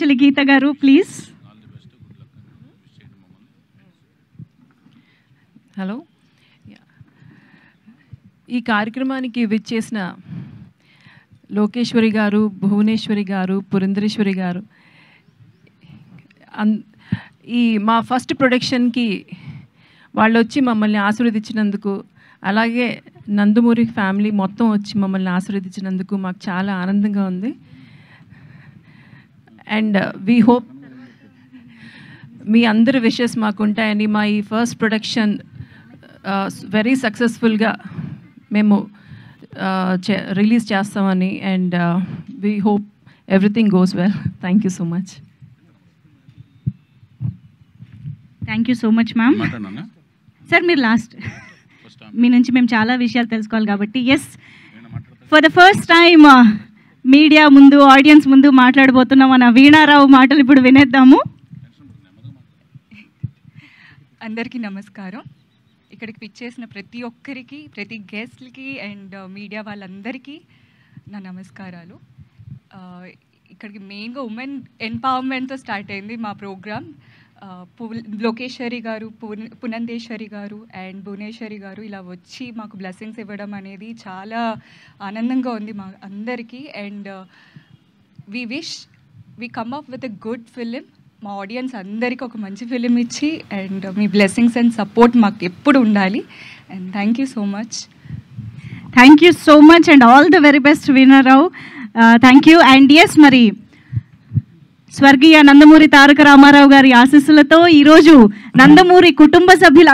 గీత గారు please. Hello, ఈ కార్యక్రమానికి విచ్చేసిన లోకేశ్వరి గారు, భువనేశ్వరి గారు, పురంధరేశ్వరి గారు, ఈ మా ఫస్ట్ ప్రొడక్షన్కి వాళ్ళు వచ్చి మమ్మల్ని ఆశీర్వదించినందుకు, అలాగే నందమూరి ఫ్యామిలీ మొత్తం వచ్చి మమ్మల్ని ఆశీర్వదించినందుకు మాకు చాలా ఆనందంగా ఉంది. అండ్ వీ హోప్ మీ అందరి విషెస్ మాకు ఉంటాయని, మా ఈ ఫస్ట్ ప్రొడక్షన్ వెరీ సక్సెస్ఫుల్గా మేము రిలీజ్ చేస్తామని. And we hope everything goes well. Thank you so much. Thank you so much ma'am. Sir మీరు లాస్ట్, మీ నుంచి మేము చాలా విషయాలు తెలుసుకోవాలి కాబట్టి. Yes, for the first time media ముందు, ఆడియన్స్ ముందు మాట్లాడబోతున్నాం. మన వీణారావు మాటలు ఇప్పుడు వినేద్దాము. అందరికీ నమస్కారం. ఇక్కడికి పిచ్చేసిన ప్రతి ఒక్కరికి, ప్రతి గెస్ట్లకి అండ్ మీడియా వాళ్ళందరికీ నా నమస్కారాలు. ఇక్కడికి మెయిన్గా ఉమెన్ ఎంపవర్మెంట్తో స్టార్ట్ అయింది మా ప్రోగ్రామ్. లోకేశ్వరి గారు, పునందేశ్వరి గారు అండ్ భువనేశ్వరి గారు ఇలా వచ్చి మాకు బ్లెస్సింగ్స్ ఇవ్వడం అనేది చాలా ఆనందంగా ఉంది మా అందరికీ. And we come up with a good film. మా ఆడియన్స్ అందరికీ ఒక మంచి ఫిలిం ఇచ్చి and me blessings and support మాకు ఎప్పుడు ఉండాలి. And thank you so much. Thank you so much and all the very best Veena Rao. Thank you. And yes, మరి స్వర్గీయ నందమూరి తారక రామారావు గారి ఆశీస్సులతో ఈరోజు నందమూరి కుటుంబ సభ్యుల